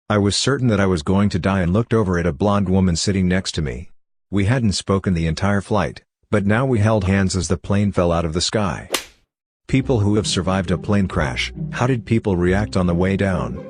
I was certain that I was going to die and looked over at a blonde woman sitting next to me. We hadn't spoken the entire flight, but now we held hands as the plane fell out of the sky. People who have survived a plane crash, how did people react on the way down?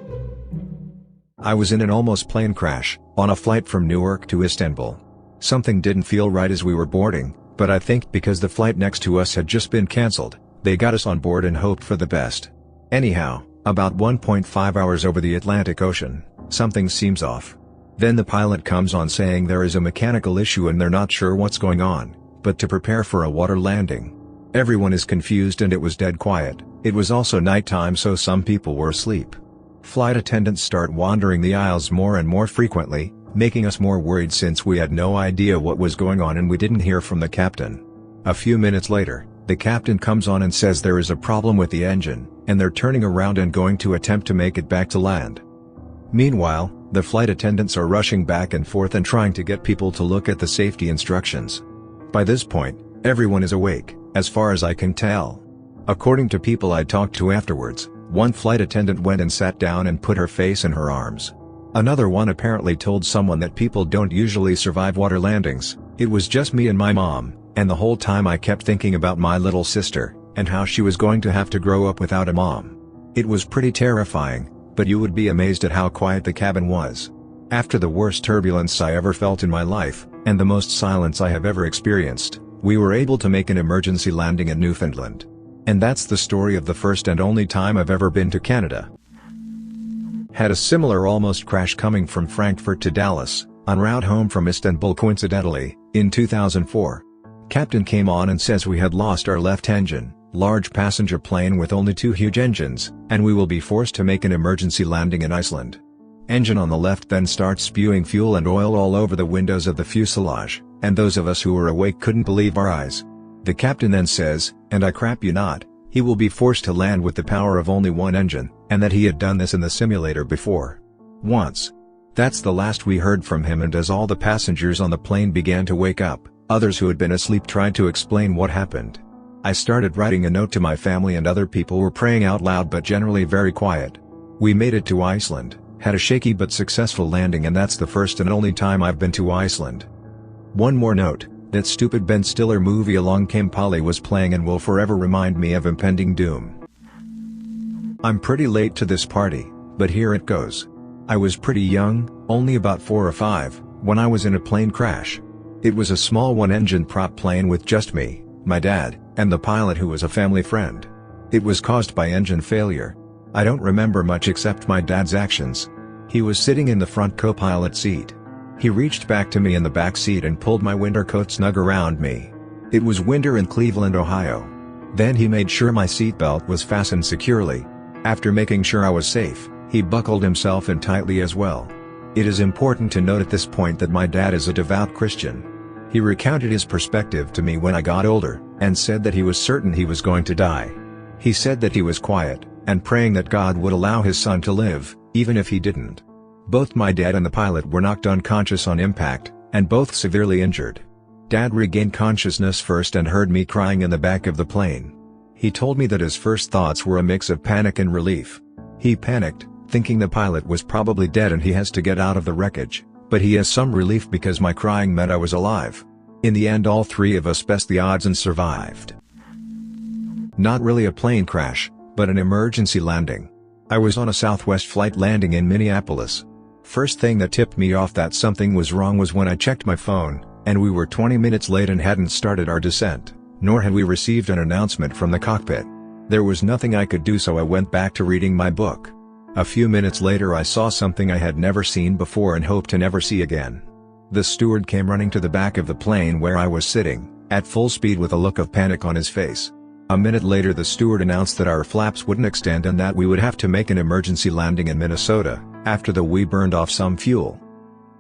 I was in an almost plane crash, on a flight from Newark to Istanbul. Something didn't feel right as we were boarding, but I think because the flight next to us had just been cancelled, they got us on board and hoped for the best. Anyhow, about 1.5 hours over the Atlantic Ocean, something seems off. Then the pilot comes on saying there is a mechanical issue and they're not sure what's going on, but to prepare for a water landing. Everyone is confused and it was dead quiet. It was also nighttime, so some people were asleep. Flight attendants start wandering the aisles more and more frequently, making us more worried since we had no idea what was going on and we didn't hear from the captain. A few minutes later, the captain comes on and says there is a problem with the engine, and they're turning around and going to attempt to make it back to land. Meanwhile, the flight attendants are rushing back and forth and trying to get people to look at the safety instructions. By this point, everyone is awake, as far as I can tell. According to people I talked to afterwards, one flight attendant went and sat down and put her face in her arms. Another one apparently told someone that people don't usually survive water landings. It was just me and my mom, and the whole time I kept thinking about my little sister, and how she was going to have to grow up without a mom. It was pretty terrifying, but you would be amazed at how quiet the cabin was. After the worst turbulence I ever felt in my life, and the most silence I have ever experienced, we were able to make an emergency landing in Newfoundland. And that's the story of the first and only time I've ever been to Canada. Had a similar almost crash coming from Frankfurt to Dallas, en route home from Istanbul coincidentally, in 2004. Captain came on and says we had lost our left engine, large passenger plane with only two huge engines, and we will be forced to make an emergency landing in Iceland. Engine on the left then starts spewing fuel and oil all over the windows of the fuselage, and those of us who were awake couldn't believe our eyes. The captain then says, and I crap you not, he will be forced to land with the power of only one engine, and that he had done this in the simulator before. Once. That's the last we heard from him, and as all the passengers on the plane began to wake up, others who had been asleep tried to explain what happened. I started writing a note to my family and other people were praying out loud but generally very quiet. We made it to Iceland, had a shaky but successful landing, and that's the first and only time I've been to Iceland. One more note. That stupid Ben Stiller movie Along Came Polly was playing and will forever remind me of impending doom. I'm pretty late to this party, but here it goes. I was pretty young, only about 4 or 5, when I was in a plane crash. It was a small one-engine prop plane with just me, my dad, and the pilot who was a family friend. It was caused by engine failure. I don't remember much except my dad's actions. He was sitting in the front co-pilot seat. He reached back to me in the back seat and pulled my winter coat snug around me. It was winter in Cleveland, Ohio. Then he made sure my seatbelt was fastened securely. After making sure I was safe, he buckled himself in tightly as well. It is important to note at this point that my dad is a devout Christian. He recounted his perspective to me when I got older, and said that he was certain he was going to die. He said that he was quiet, and praying that God would allow his son to live, even if he didn't. Both my dad and the pilot were knocked unconscious on impact, and both severely injured. Dad regained consciousness first and heard me crying in the back of the plane. He told me that his first thoughts were a mix of panic and relief. He panicked, thinking the pilot was probably dead and he has to get out of the wreckage, but he has some relief because my crying meant I was alive. In the end, all three of us best the odds and survived. Not really a plane crash, but an emergency landing. I was on a Southwest flight landing in Minneapolis. First thing that tipped me off that something was wrong was when I checked my phone, and we were 20 minutes late and hadn't started our descent, nor had we received an announcement from the cockpit. There was nothing I could do, so I went back to reading my book. A few minutes later I saw something I had never seen before and hoped to never see again. The steward came running to the back of the plane where I was sitting, at full speed with a look of panic on his face. A minute later the steward announced that our flaps wouldn't extend and that we would have to make an emergency landing in Minnesota, after we burned off some fuel.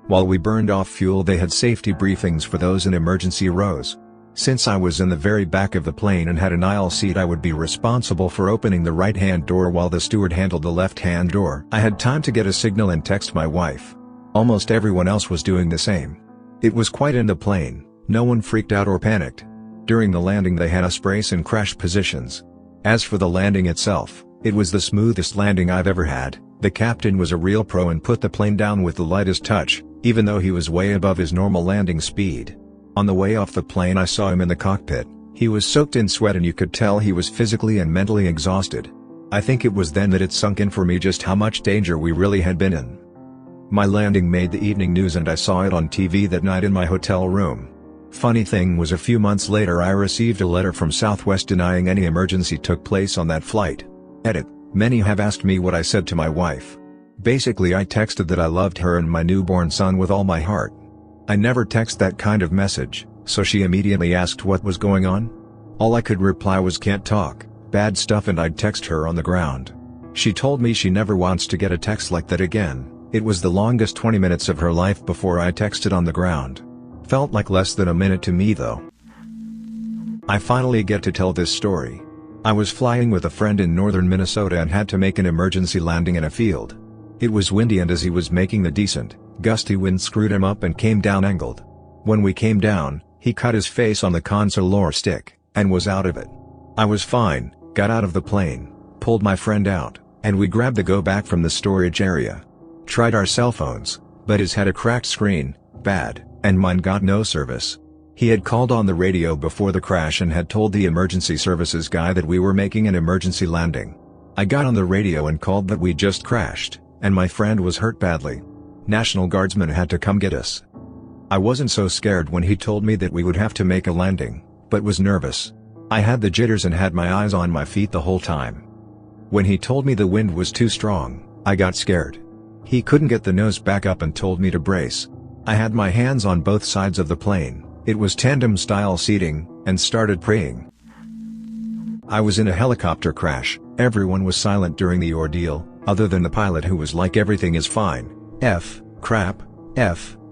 While we burned off fuel, they had safety briefings for those in emergency rows. Since I was in the very back of the plane and had an aisle seat, I would be responsible for opening the right-hand door while the steward handled the left-hand door. I had time to get a signal and text my wife. Almost everyone else was doing the same. It was quiet in the plane, no one freaked out or panicked. During the landing they had us brace in crash positions. As for the landing itself, It was the smoothest landing I've ever had. The captain was a real pro and put the plane down with the lightest touch, even though he was way above his normal landing speed. On the way off the plane I saw him in the cockpit. He was soaked in sweat and you could tell he was physically and mentally exhausted. I think it was then that it sunk in for me just how much danger we really had been in. My landing made the evening news and I saw it on TV that night in my hotel room. Funny thing was, a few months later I received a letter from Southwest denying any emergency took place on that flight. Edit. Many have asked me what I said to my wife. Basically I texted that I loved her and my newborn son with all my heart. I never text that kind of message, so she immediately asked what was going on. All I could reply was can't talk, bad stuff, and I'd text her on the ground. She told me she never wants to get a text like that again. It was the longest 20 minutes of her life before I texted on the ground. Felt like less than a minute to me though. I finally get to tell this story. I was flying with a friend in northern Minnesota and had to make an emergency landing in a field. It was windy and as he was making the descent, gusty wind screwed him up and came down angled. When we came down, he cut his face on the console stick, and was out of it. I was fine, got out of the plane, pulled my friend out, and we grabbed the go back from the storage area. Tried our cell phones, but his had a cracked screen, bad, and mine got no service. He had called on the radio before the crash and had told the emergency services guy that we were making an emergency landing. I got on the radio and called that we just crashed, and my friend was hurt badly. National Guardsmen had to come get us. I wasn't so scared when he told me that we would have to make a landing, but was nervous. I had the jitters and had my eyes on my feet the whole time. When he told me the wind was too strong, I got scared. He couldn't get the nose back up and told me to brace. I had my hands on both sides of the plane. It was tandem-style seating, and started praying. I was in a helicopter crash. Everyone was silent during the ordeal, other than the pilot who was like everything is fine, crap,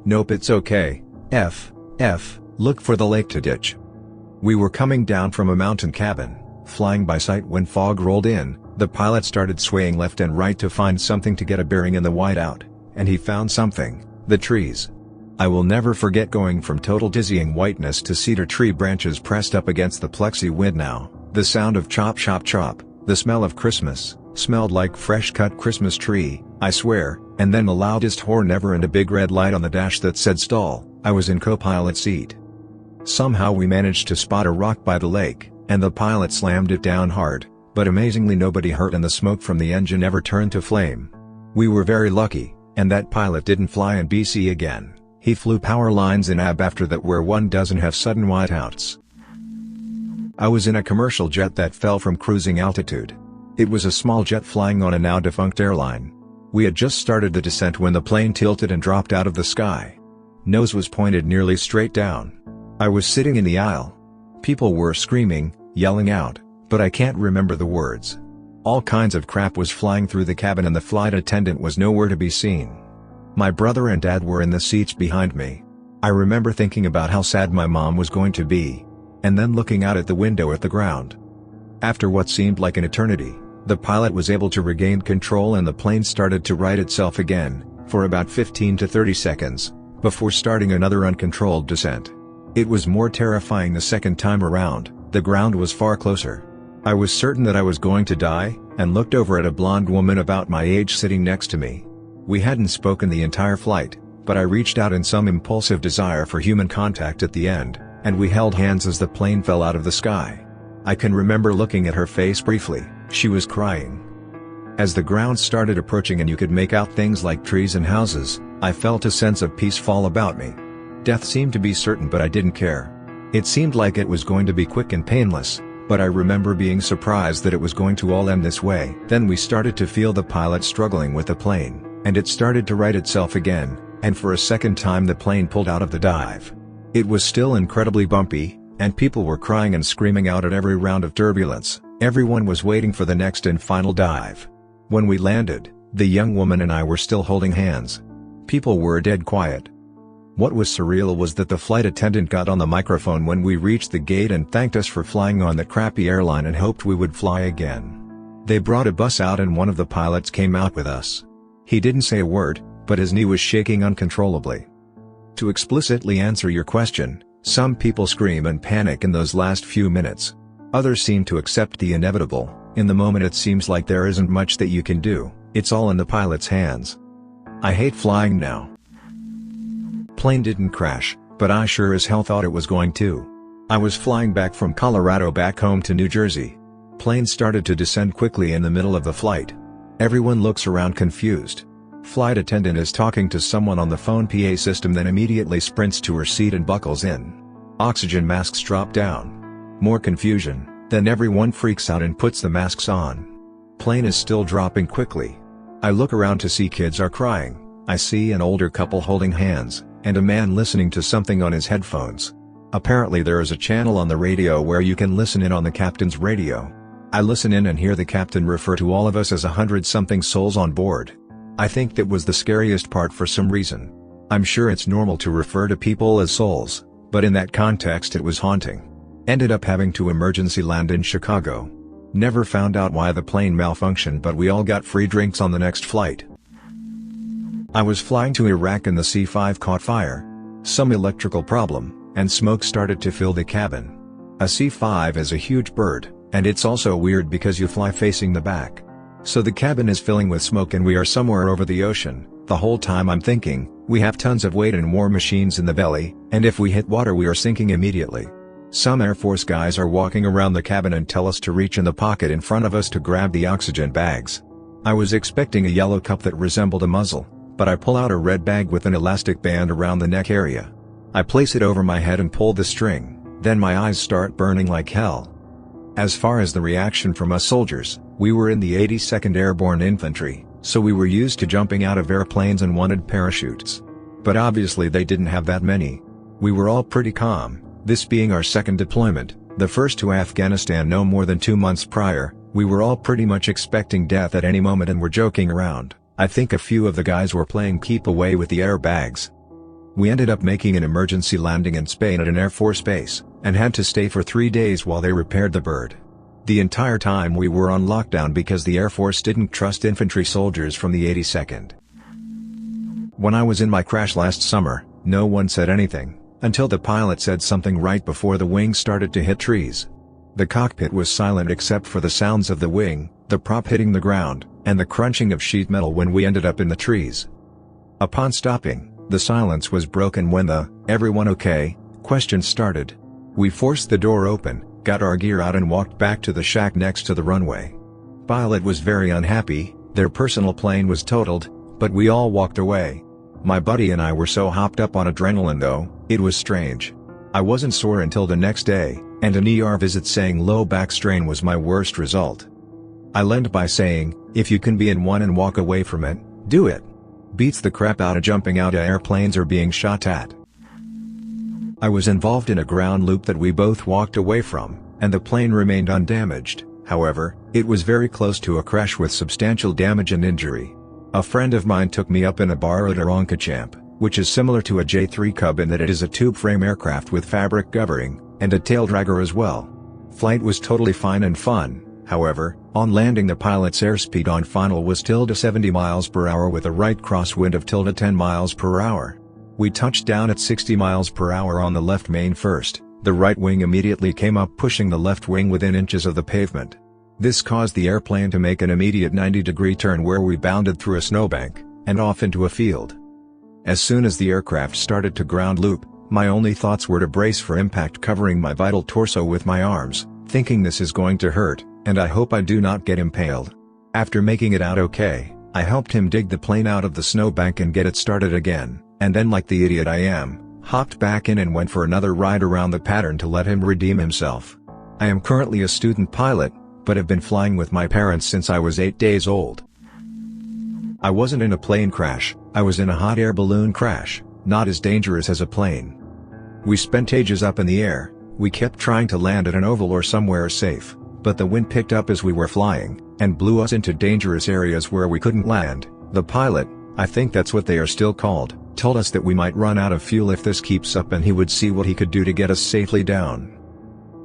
nope it's okay, look for the lake to ditch. We were coming down from a mountain cabin, flying by sight when fog rolled in. The pilot started swaying left and right to find something to get a bearing in the whiteout, and he found something, the trees. I will never forget going from total dizzying whiteness to cedar tree branches pressed up against the plexi wind now, the sound of chop chop chop, the smell of Christmas, smelled like fresh cut Christmas tree, I swear, and then the loudest horn ever and a big red light on the dash that said stall. I was in co-pilot seat. Somehow we managed to spot a rock by the lake, and the pilot slammed it down hard, but amazingly nobody hurt and the smoke from the engine never turned to flame. We were very lucky, and that pilot didn't fly in BC again. He flew power lines in AB after that where one doesn't have sudden whiteouts. I was in a commercial jet that fell from cruising altitude. It was a small jet flying on a now defunct airline. We had just started the descent when the plane tilted and dropped out of the sky. Nose was pointed nearly straight down. I was sitting in the aisle. People were screaming, yelling out, but I can't remember the words. All kinds of crap was flying through the cabin and the flight attendant was nowhere to be seen. My brother and dad were in the seats behind me. I remember thinking about how sad my mom was going to be, and then looking out at the window at the ground. After what seemed like an eternity, the pilot was able to regain control and the plane started to right itself again, for about 15 to 30 seconds, before starting another uncontrolled descent. It was more terrifying the second time around. The ground was far closer. I was certain that I was going to die, and looked over at a blonde woman about my age sitting next to me. We hadn't spoken the entire flight, but I reached out in some impulsive desire for human contact at the end, and we held hands as the plane fell out of the sky. I can remember looking at her face briefly. She was crying. As the ground started approaching and you could make out things like trees and houses, I felt a sense of peace fall about me. Death seemed to be certain, but I didn't care. It seemed like it was going to be quick and painless, but I remember being surprised that it was going to all end this way. Then we started to feel the pilot struggling with the plane, and it started to right itself again, and for a second time the plane pulled out of the dive. It was still incredibly bumpy, and people were crying and screaming out at every round of turbulence. Everyone was waiting for the next and final dive. When we landed, the young woman and I were still holding hands. People were dead quiet. What was surreal was that the flight attendant got on the microphone when we reached the gate and thanked us for flying on that crappy airline and hoped we would fly again. They brought a bus out and one of the pilots came out with us. He didn't say a word, but his knee was shaking uncontrollably. To explicitly answer your question, some people scream and panic in those last few minutes. Others seem to accept the inevitable, In the moment it seems like there isn't much that you can do, it's all in the pilot's hands. I hate flying now. Plane didn't crash, but I sure as hell thought it was going to. I was flying back from Colorado back home to New Jersey. Plane started to descend quickly in the middle of the flight. Everyone looks around confused. Flight attendant is talking to someone on the phone PA system, then immediately sprints to her seat and buckles in. Oxygen masks drop down. More confusion, then everyone freaks out and puts the masks on. Plane is still dropping quickly. I look around to see kids are crying. I see an older couple holding hands, and a man listening to something on his headphones. Apparently there is a channel on the radio where you can listen in on the captain's radio. I listen in and hear the captain refer to all of us as 100-something souls on board. I think that was the scariest part for some reason. I'm sure it's normal to refer to people as souls, but in that context it was haunting. Ended up having to emergency land in Chicago. Never found out why the plane malfunctioned, but we all got free drinks on the next flight. I was flying to Iraq and the C-5 caught fire. Some electrical problem, and smoke started to fill the cabin. A C-5 is a huge bird, and it's also weird because you fly facing the back. So the cabin is filling with smoke and we are somewhere over the ocean. The whole time I'm thinking, we have tons of weight and war machines in the belly, and if we hit water we are sinking immediately. Some Air Force guys are walking around the cabin and tell us to reach in the pocket in front of us to grab the oxygen bags. I was expecting a yellow cup that resembled a muzzle, but I pull out a red bag with an elastic band around the neck area. I place it over my head and pull the string, then my eyes start burning like hell. As far as the reaction from us soldiers, we were in the 82nd Airborne Infantry, so we were used to jumping out of airplanes and wanted parachutes. But obviously they didn't have that many. We were all pretty calm, this being our second deployment, the first to Afghanistan no more than 2 months prior. We were all pretty much expecting death at any moment and were joking around. I think a few of the guys were playing keep away with the airbags. We ended up making an emergency landing in Spain at an Air Force base, and had to stay for 3 days while they repaired the bird. The entire time we were on lockdown because the Air Force didn't trust infantry soldiers from the 82nd. When I was in my crash last summer, no one said anything, until the pilot said something right before the wing started to hit trees. The cockpit was silent except for the sounds of the wing, the prop hitting the ground, and the crunching of sheet metal when we ended up in the trees. Upon stopping, the silence was broken when the "everyone okay?" question started. We forced the door open, got our gear out and walked back to the shack next to the runway. Pilot was very unhappy, their personal plane was totaled, but we all walked away. My buddy and I were so hopped up on adrenaline though, it was strange. I wasn't sore until the next day, and an ER visit saying low back strain was my worst result. I lend by saying, if you can be in one and walk away from it, do it. Beats the crap out of jumping out of airplanes or being shot at. I was involved in a ground loop that we both walked away from, and the plane remained undamaged. However, it was very close to a crash with substantial damage and injury. A friend of mine took me up in a borrowed Aeroncachamp, which is similar to a J-3 Cub in that it is a tube frame aircraft with fabric covering, and a tail dragger as well. Flight was totally fine and fun. However, on landing the pilot's airspeed on final was tilde 70 miles per hour with a right crosswind of tilde 10 miles per hour. We touched down at 60 miles per hour on the left main first, the right wing immediately came up pushing the left wing within inches of the pavement. This caused the airplane to make an immediate 90-degree turn where we bounded through a snowbank, and off into a field. As soon as the aircraft started to ground loop, my only thoughts were to brace for impact, covering my vital torso with my arms, thinking this is going to hurt, and I hope I do not get impaled. After making it out okay, I helped him dig the plane out of the snowbank and get it started again, and then like the idiot I am, hopped back in and went for another ride around the pattern to let him redeem himself. I am currently a student pilot, but have been flying with my parents since I was 8 days old. I wasn't in a plane crash, I was in a hot air balloon crash, not as dangerous as a plane. We spent ages up in the air, we kept trying to land at an oval or somewhere safe, but the wind picked up as we were flying, and blew us into dangerous areas where we couldn't land. The pilot, I think that's what they are still called, told us that we might run out of fuel if this keeps up and he would see what he could do to get us safely down.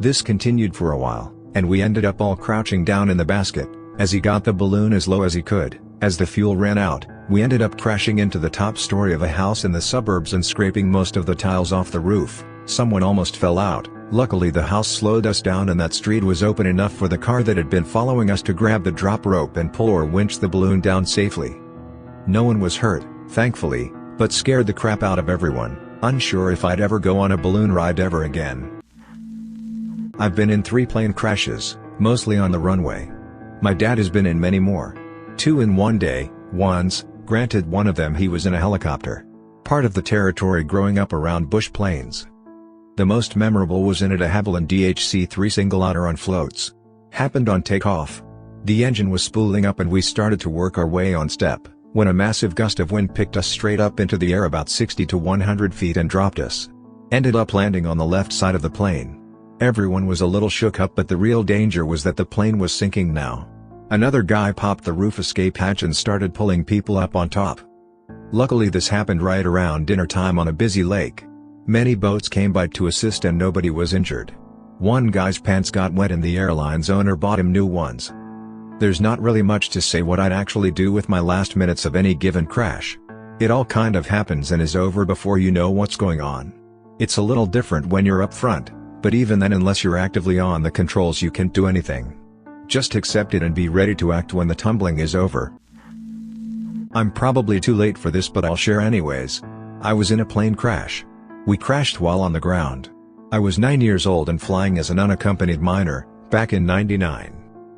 This continued for a while, and we ended up all crouching down in the basket, as he got the balloon as low as he could. As the fuel ran out, we ended up crashing into the top story of a house in the suburbs and scraping most of the tiles off the roof. Someone almost fell out, Luckily the house slowed us down and that street was open enough for the car that had been following us to grab the drop rope and pull or winch the balloon down safely. No one was hurt, thankfully, but scared the crap out of everyone, unsure if I'd ever go on a balloon ride ever again. I've been in 3 plane crashes, mostly on the runway. My dad has been in many more. 2 in one day, once, granted one of them he was in a helicopter. Part of the territory growing up around bush planes. The most memorable was in a de Havilland DHC-3 single-outer on floats. Happened on takeoff. The engine was spooling up and we started to work our way on step, when a massive gust of wind picked us straight up into the air about 60 to 100 feet and dropped us. Ended up landing on the left side of the plane. Everyone was a little shook up, but the real danger was that the plane was sinking now. Another guy popped the roof escape hatch and started pulling people up on top. Luckily this happened right around dinner time on a busy lake. Many boats came by to assist and nobody was injured. One guy's pants got wet and the airline's owner bought him new ones. There's not really much to say what I'd actually do with my last minutes of any given crash. It all kind of happens and is over before you know what's going on. It's a little different when you're up front, but even then unless you're actively on the controls you can't do anything. Just accept it and be ready to act when the tumbling is over. I'm probably too late for this but I'll share anyways. I was in a plane crash. We crashed while on the ground. I was 9 years old and flying as an unaccompanied minor, back in '99.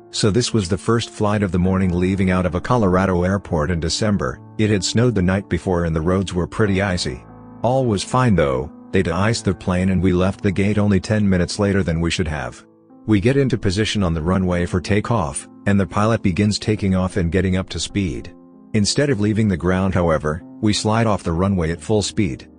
So this was the first flight of the morning leaving out of a Colorado airport in December. It had snowed the night before and the roads were pretty icy. All was fine though, they de-iced the plane and we left the gate only 10 minutes later than we should have. We get into position on the runway for takeoff, and the pilot begins taking off and getting up to speed. Instead of leaving the ground however, we slide off the runway at full speed.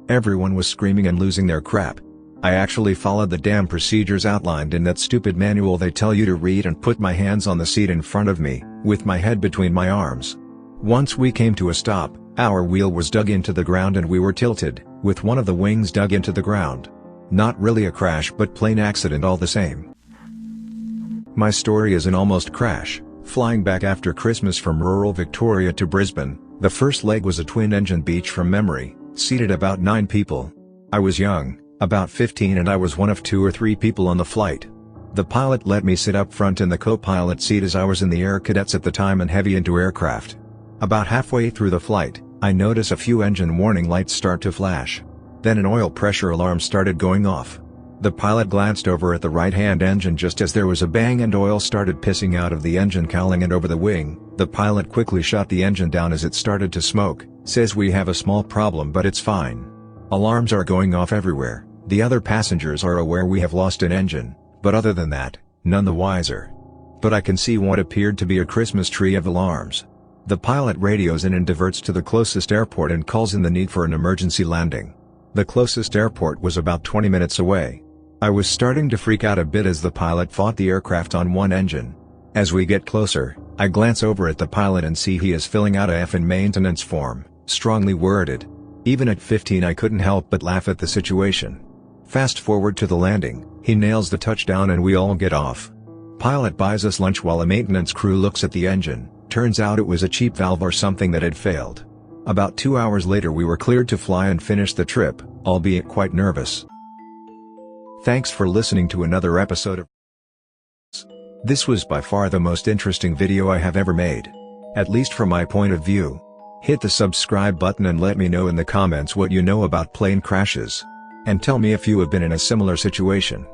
Everyone was screaming and losing their crap. I actually followed the damn procedures outlined in that stupid manual they tell you to read and put my hands on the seat in front of me, with my head between my arms. Once we came to a stop, our wheel was dug into the ground and we were tilted, with one of the wings dug into the ground. Not really a crash but plane accident all the same. My story is an almost crash, flying back after Christmas from rural Victoria to Brisbane. The first leg was a twin-engine beach from memory, seated about 9 people. I was young, about 15, and I was one of 2 or 3 people on the flight. The pilot let me sit up front in the co-pilot seat as I was in the Air Cadets at the time and heavy into aircraft. About halfway through the flight, I notice a few engine warning lights start to flash. Then an oil pressure alarm started going off. The pilot glanced over at the right-hand engine just as there was a bang and oil started pissing out of the engine cowling and over the wing. The pilot quickly shut the engine down as it started to smoke, says we have a small problem but it's fine. Alarms are going off everywhere, the other passengers are aware we have lost an engine, but other than that, none the wiser. But I can see what appeared to be a Christmas tree of alarms. The pilot radios in and diverts to the closest airport and calls in the need for an emergency landing. The closest airport was about 20 minutes away. I was starting to freak out a bit as the pilot fought the aircraft on one engine. As we get closer, I glance over at the pilot and see he is filling out a F in maintenance form, strongly worded. Even at 15 I couldn't help but laugh at the situation. Fast forward to the landing, he nails the touchdown and we all get off. Pilot buys us lunch while a maintenance crew looks at the engine. Turns out it was a cheap valve or something that had failed. About 2 hours later we were cleared to fly and finish the trip, albeit quite nervous. Thanks for listening to another episode of This was by far the most interesting video I have ever made. At least from my point of view. Hit the subscribe button and let me know in the comments what you know about plane crashes. And tell me if you have been in a similar situation.